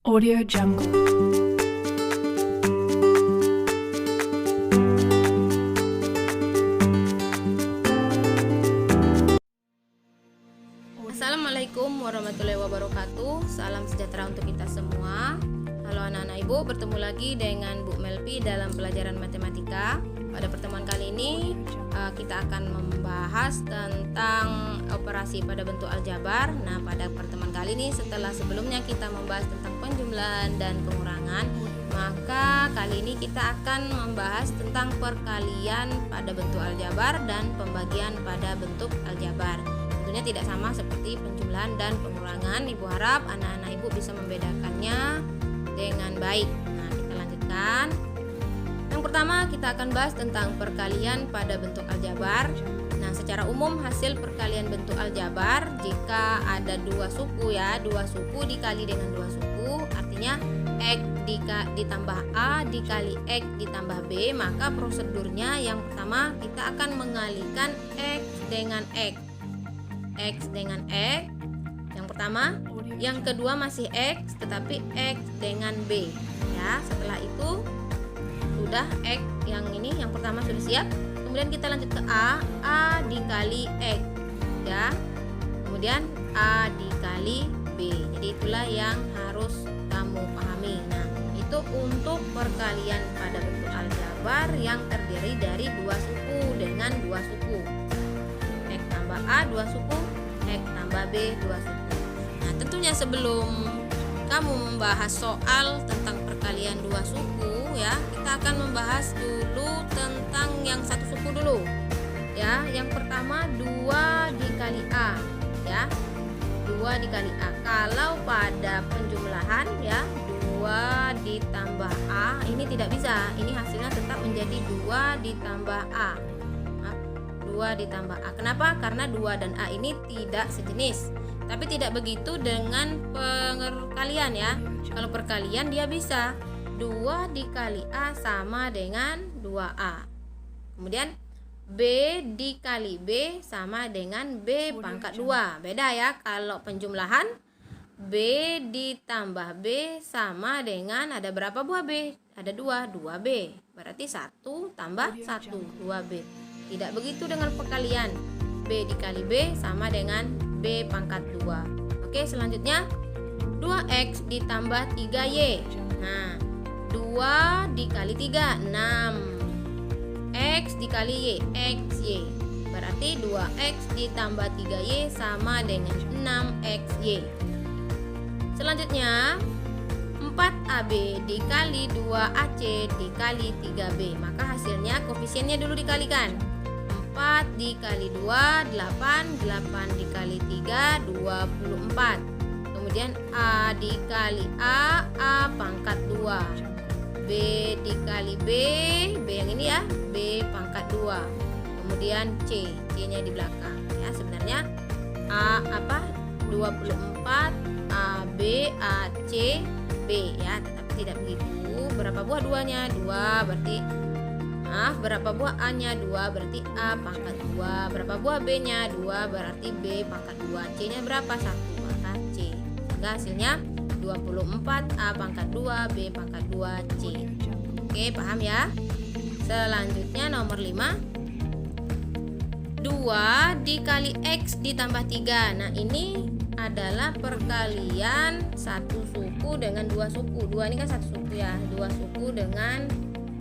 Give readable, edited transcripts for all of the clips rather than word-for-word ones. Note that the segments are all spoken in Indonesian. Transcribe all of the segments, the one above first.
Audio Jungle. Assalamualaikum warahmatullahi wabarakatuh. Salam sejahtera untuk kita semua. Halo anak-anak ibu, bertemu lagi dengan Bu Melpi dalam pelajaran matematika. Pada pertemuan kali ini kita akan membahas tentang operasi pada bentuk aljabar. Nah, pada pertemuan kali ini setelah sebelumnya kita membahas tentang penjumlahan dan pengurangan, maka kali ini kita akan membahas tentang perkalian pada bentuk aljabar dan pembagian pada bentuk aljabar. Tentunya tidak sama seperti penjumlahan dan pengurangan. Ibu harap anak-anak ibu bisa membedakannya dengan baik. Nah, kita lanjutkan. Yang pertama kita akan bahas tentang perkalian pada bentuk aljabar. Nah, secara umum hasil perkalian bentuk aljabar jika ada dua suku dua suku dikali dengan dua suku, artinya X ditambah A dikali X ditambah B, maka prosedurnya yang pertama kita akan mengalihkan X dengan X. X dengan X yang pertama, yang kedua masih X tetapi X dengan B ya. Setelah itu sudah X yang ini yang pertama sudah siap, kemudian kita lanjut ke A dikali X ya, kemudian A dikali B. Jadi itulah yang harus kamu pahami. Nah, itu untuk perkalian pada bentuk aljabar yang terdiri dari dua suku dengan dua suku. X tambah A dua suku, X tambah B dua suku. Nah, tentunya sebelum kamu membahas soal tentang perkalian dua suku ya, kita akan membahas dulu tentang yang satu suku dulu ya. Yang pertama 2 dikali A ya, 2 dikali A. Kalau pada penjumlahan ya, 2 ditambah A ini tidak bisa, ini hasilnya tetap menjadi 2 ditambah A. 2 ditambah A. Kenapa? Karena 2 dan A ini tidak sejenis. Tapi tidak begitu dengan perkalian ya. Kalau perkalian dia bisa 2 dikali A sama dengan 2A. Kemudian B dikali B sama dengan B pangkat 2. Beda ya. Kalau penjumlahan B ditambah B sama dengan, ada berapa buah B? Ada 2B. Berarti 1 tambah 1, 2B. Tidak begitu dengan perkalian. B dikali B sama dengan B pangkat 2. Oke, selanjutnya 2X ditambah 3Y. Nah, 2 dikali 3, 6. X dikali Y, XY. Berarti 2X ditambah 3Y sama dengan 6XY. Selanjutnya 4AB dikali 2AC dikali 3B. Maka hasilnya koefisiennya dulu dikalikan. 4 dikali 2, 8. 8 dikali 3, 24. Kemudian A dikali A pangkat 2. B dikali B yang ini ya, B pangkat 2. Kemudian C-nya di belakang ya. Sebenarnya 24 AB AC B ya, tetapi tidak begitu. Berapa buah 2-nya? 2 berarti berapa buah A-nya? 2 berarti A pangkat 2. Berapa buah B-nya? 2 berarti B pangkat 2. C-nya berapa? 1, maka C. Sehingga hasilnya 24 A pangkat 2 B pangkat 2 C. Oke, paham ya? Selanjutnya nomor 5, 2 dikali X ditambah 3. Nah, ini adalah perkalian satu suku dengan dua suku. 2 ini kan satu suku ya, dua suku dengan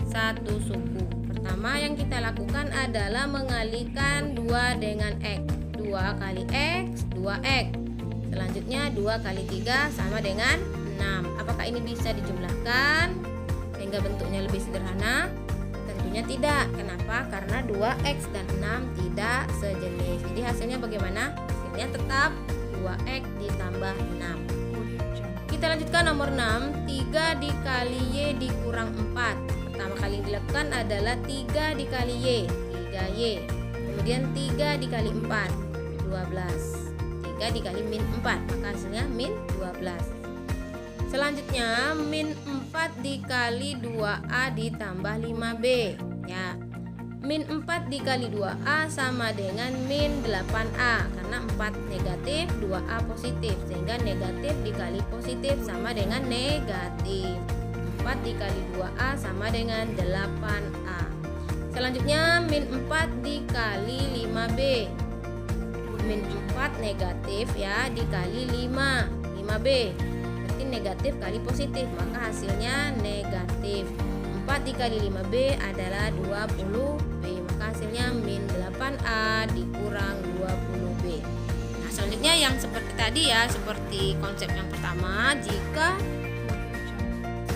satu suku. Pertama yang kita lakukan adalah mengalihkan 2 dengan X. 2 kali X, 2X. Selanjutnya 2 kali 3 sama dengan 6. Apakah ini bisa dijumlahkan sehingga bentuknya lebih sederhana? Tentunya tidak. Kenapa? Karena 2X dan 6 tidak sejenis. Jadi hasilnya bagaimana? Hasilnya tetap 2X ditambah 6. Kita lanjutkan nomor 6. 3 dikali Y dikurang 4. Pertama kali dilakukan adalah 3 dikali Y, 3Y. Kemudian 3 dikali 4, 12. 3 dikali min 4, maka hasilnya min 12. Selanjutnya min 4 dikali 2A ditambah 5B ya. min 4 dikali 2A sama dengan min 8A, karena 4 negatif, 2A positif, sehingga negatif dikali positif sama dengan negatif. 4 dikali 2A sama dengan 8A. Selanjutnya min 4 dikali 5B. Min 4 negatif ya, dikali 5B. Berarti negatif kali positif, maka hasilnya negatif. 4 dikali 5B adalah 20B, maka hasilnya min 8A dikurang 20B. Nah, selanjutnya yang seperti tadi ya, seperti konsep yang pertama, jika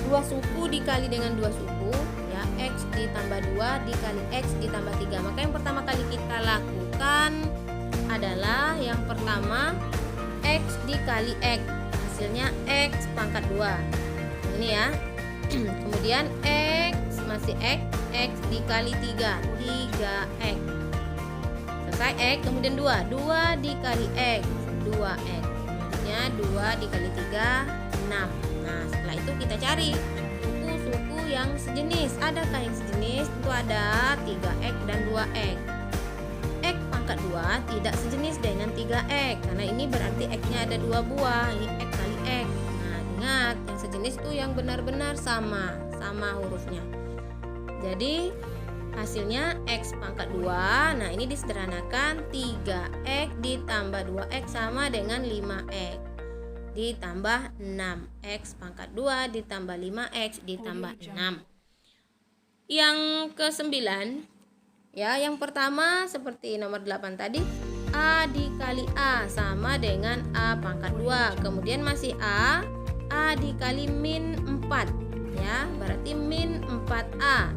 2 suku dikali dengan 2 suku ya, X ditambah 2 dikali X ditambah 3, maka yang pertama kali kita lakukan adalah yang pertama X dikali X, hasilnya X pangkat 2 ini ya. Kemudian X masih X dikali 3, 3X. Selesai X, kemudian 2 dikali X, 2X. Maksudnya 2 dikali 3, 6. Nah, setelah itu kita cari suku-suku yang sejenis. Adakah yang sejenis? Itu ada 3X dan 2X. X pangkat 2 tidak sejenis dengan 3X, karena ini berarti X-nya ada 2 buah. Ini X kali X. Ingat, yang sejenis itu yang benar-benar sama hurufnya. Jadi hasilnya X pangkat 2. Nah, ini disederhanakan, 3X ditambah 2X sama dengan 5X ditambah 6. X pangkat 2 ditambah 5X ditambah 6. Yang ke-9 ya, yang pertama seperti nomor 8 tadi, A dikali A sama dengan A pangkat 2. Kemudian masih A dikali min 4 ya, berarti min 4A.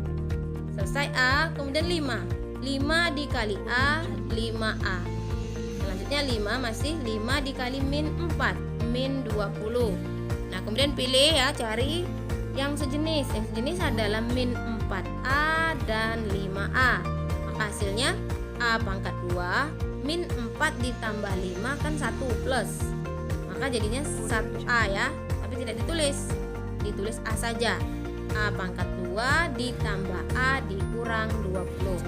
Selesai A, kemudian 5 dikali A, 5A. Selanjutnya 5 masih 5 dikali min 4, min 20. Nah, kemudian pilih ya, cari yang sejenis. Yang sejenis adalah min 4A dan 5A. Maka hasilnya A pangkat 2 min 4 ditambah 5 kan 1 plus, maka jadinya 1A ya, tapi tidak ditulis A saja. A pangkat 2 ditambah A dikurang 20.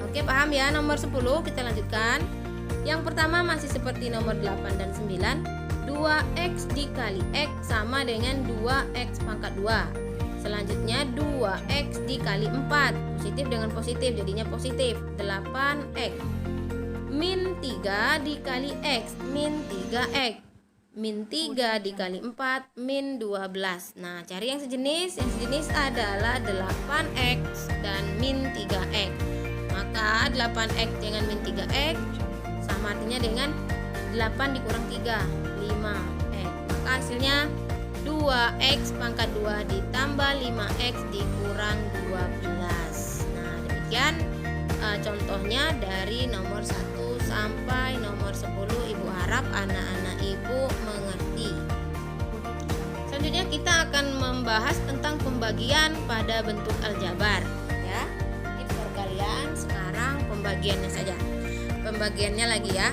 Oke, paham ya? Nomor 10 kita lanjutkan. Yang pertama masih seperti nomor 8 dan 9, 2X dikali X sama dengan 2X pangkat 2. Selanjutnya 2X dikali 4, positif dengan positif jadinya positif, 8X. Min 3 dikali X, min 3X. Min 3 dikali 4, min 12. Nah, cari yang sejenis. Yang sejenis adalah 8X dan min 3X. Maka 8X dengan min 3X sama artinya dengan 8 dikurang 3, 5X. Maka hasilnya 2X pangkat 2 ditambah 5X dikurang 12. Nah, demikian contohnya dari nomor 1 sampai nomor 10. Ibu harap anak-anak ibu mengerti. Selanjutnya kita akan membahas tentang pembagian pada bentuk aljabar ya. Tips for kalian sekarang pembagiannya saja. Pembagiannya lagi ya.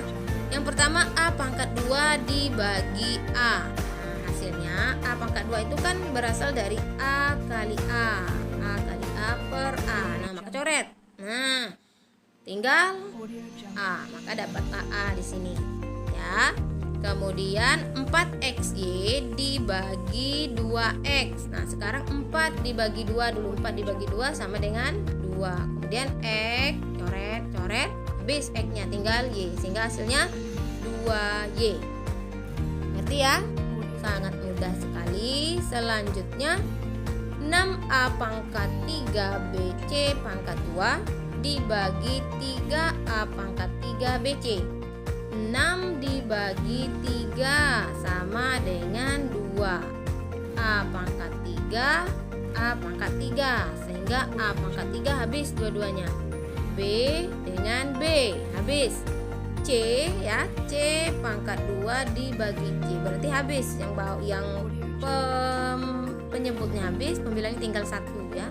Yang pertama A pangkat 2 dibagi A. Nah, hasilnya A pangkat 2 itu kan berasal dari A kali A. A kali A per A. Nah, maka coret. Nah, tinggal A, maka dapat AA di sini ya. Kemudian 4XY dibagi 2X. Nah, sekarang 4 dibagi 2 dulu. 4 dibagi 2 sama dengan 2. Kemudian X, coret, habis X-nya tinggal Y, sehingga hasilnya 2Y. Ngerti ya? Sangat mudah sekali. Selanjutnya 6A pangkat 3BC pangkat 2 dibagi 3A pangkat 3BC. 6 dibagi 3 sama dengan 2. A pangkat 3, A pangkat 3, sehingga A pangkat 3 habis dua-duanya. B dengan B habis. C ya, C pangkat 2 dibagi C, berarti habis. Yang penyebutnya habis, pembilangnya tinggal 1 ya.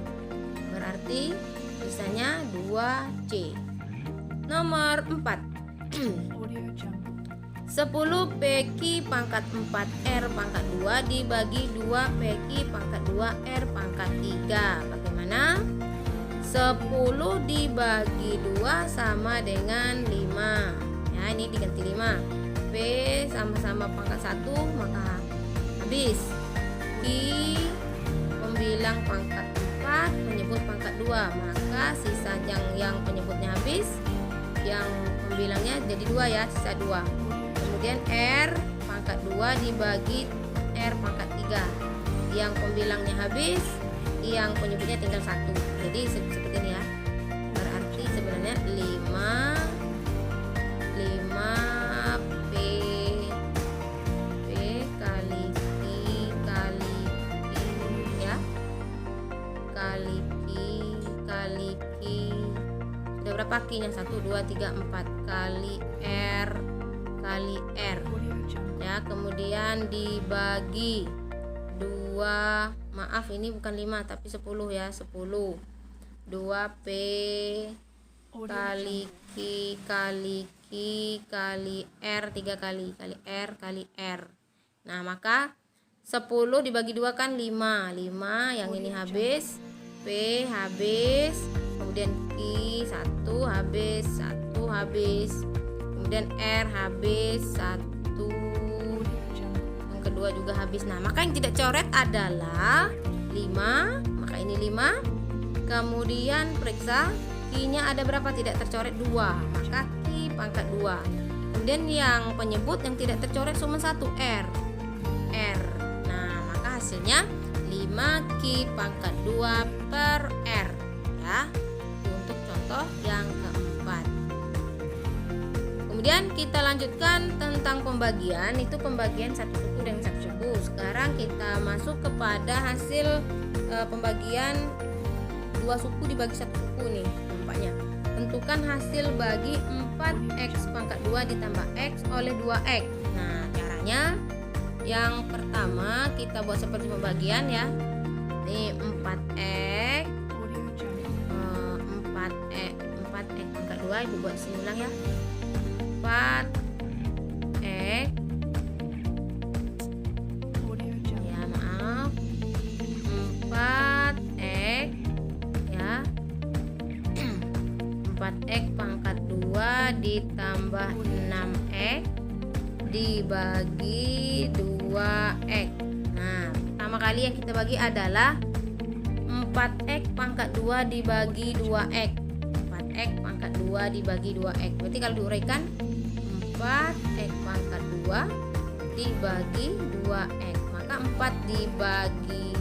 Berarti sisanya 2C. Nomor 4. 10 PQ pangkat 4R pangkat 2 dibagi 2 PQ pangkat 2R pangkat 3. Bagaimana? 10 dibagi 2 sama dengan 5. Ya, ini diganti 5. P sama-sama pangkat 1, maka habis. Q pembilang pangkat 4, penyebut pangkat 2, maka sisa yang penyebutnya habis, yang pembilangnya jadi 2 ya, sisa 2. Kemudian R pangkat 2 dibagi R pangkat 3, yang pembilangnya habis, yang penyebutnya tinggal 1. Jadi seperti ini ya. Berarti sebenarnya 5 P kali Q kali Q ya. Kali Q kali Q. Sudah berapa Q-nya? 1 2 3 4 kali R kali R. Ya, kemudian dibagi 2, maaf ini bukan 5 tapi 10 ya, 10. 2P kali Q kali Q kali R 3 kali R kali R. Nah, maka 10 dibagi 2 kan 5. 5 yang ini habis, P habis, kemudian Q 1 habis, 1 habis. Kemudian R habis 1, yang kedua juga habis. Nah, maka yang tidak coret adalah 5, maka ini 5. Kemudian periksa Q-nya ada berapa tidak tercoret? 2, maka Q pangkat 2. Kemudian yang penyebut yang tidak tercoret cuma 1, R. Nah, maka hasilnya 5Q pangkat 2 per R ya. Untuk contoh yang keempat. Kemudian kita lanjutkan tentang pembagian, itu pembagian satu suku dengan satu suku. Sekarang kita masuk kepada hasil pembagian 2 suku dibagi 1 suku nih nampaknya. Tentukan hasil bagi 4X pangkat 2 ditambah X oleh 2X. Nah, caranya yang pertama kita buat seperti pembagian ya. Ini 4X 4X pangkat 2, Ibu buat sini ulang ya. 4X ya, maaf 4X ya 4X pangkat 2 ditambah 6X dibagi 2X. Nah, pertama kali yang kita bagi adalah 4X pangkat 2 dibagi 2X. 4X pangkat 2 dibagi 2X. Berarti kalau diuraikan 4X pangkat 2 dibagi 2X, maka 4 dibagi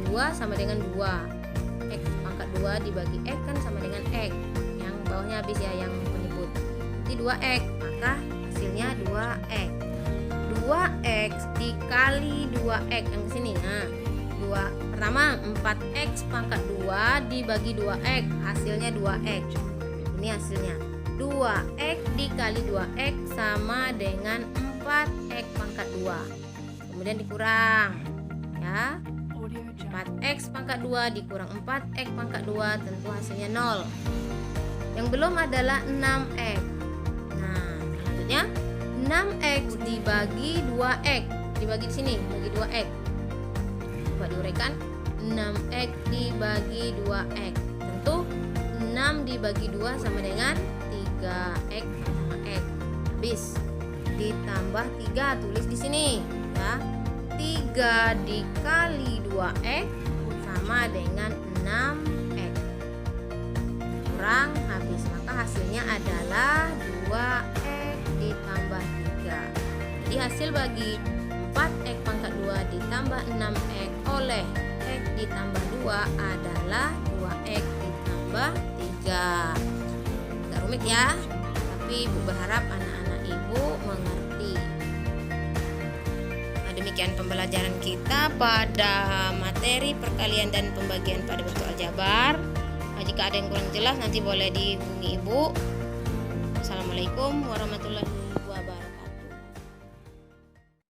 2 sama dengan 2. X pangkat 2 dibagi X kan sama dengan X. Yang bawahnya habis ya, yang penyebut. Jadi 2X, maka hasilnya 2X. 2X dikali 2X yang di sini. Nah, pertama 4X pangkat 2 dibagi 2X, hasilnya 2X. Ini hasilnya 2X dikali 2X sama dengan 4X pangkat 2. Kemudian dikurang ya. 4X pangkat 2 dikurang 4X pangkat 2, tentu hasilnya 0. Yang belum adalah 6X. Nah, selanjutnya 6X dibagi 2X. Dibagi di sini, bagi 2X. Coba diuraikan. 6X dibagi 2X. Tentu 6 dibagi 2 sama dengan 3X sama X. Habis. Ditambah 3, tulis di sini ya. 3 dikali 2X sama dengan 6X. Kurang habis, maka hasilnya adalah 2X ditambah 3. Jadi hasil bagi 4X pangkat 2 ditambah 6X oleh X ditambah 2 adalah 2X ditambah 3. Agak rumit ya, tapi Ibu berharap anak-anak Ibu mengerti. Nah, demikian pembelajaran kita pada materi perkalian dan pembagian pada bentuk aljabar. Nah, jika ada yang kurang jelas nanti boleh dihubungi Ibu. Assalamualaikum warahmatullahi wabarakatuh.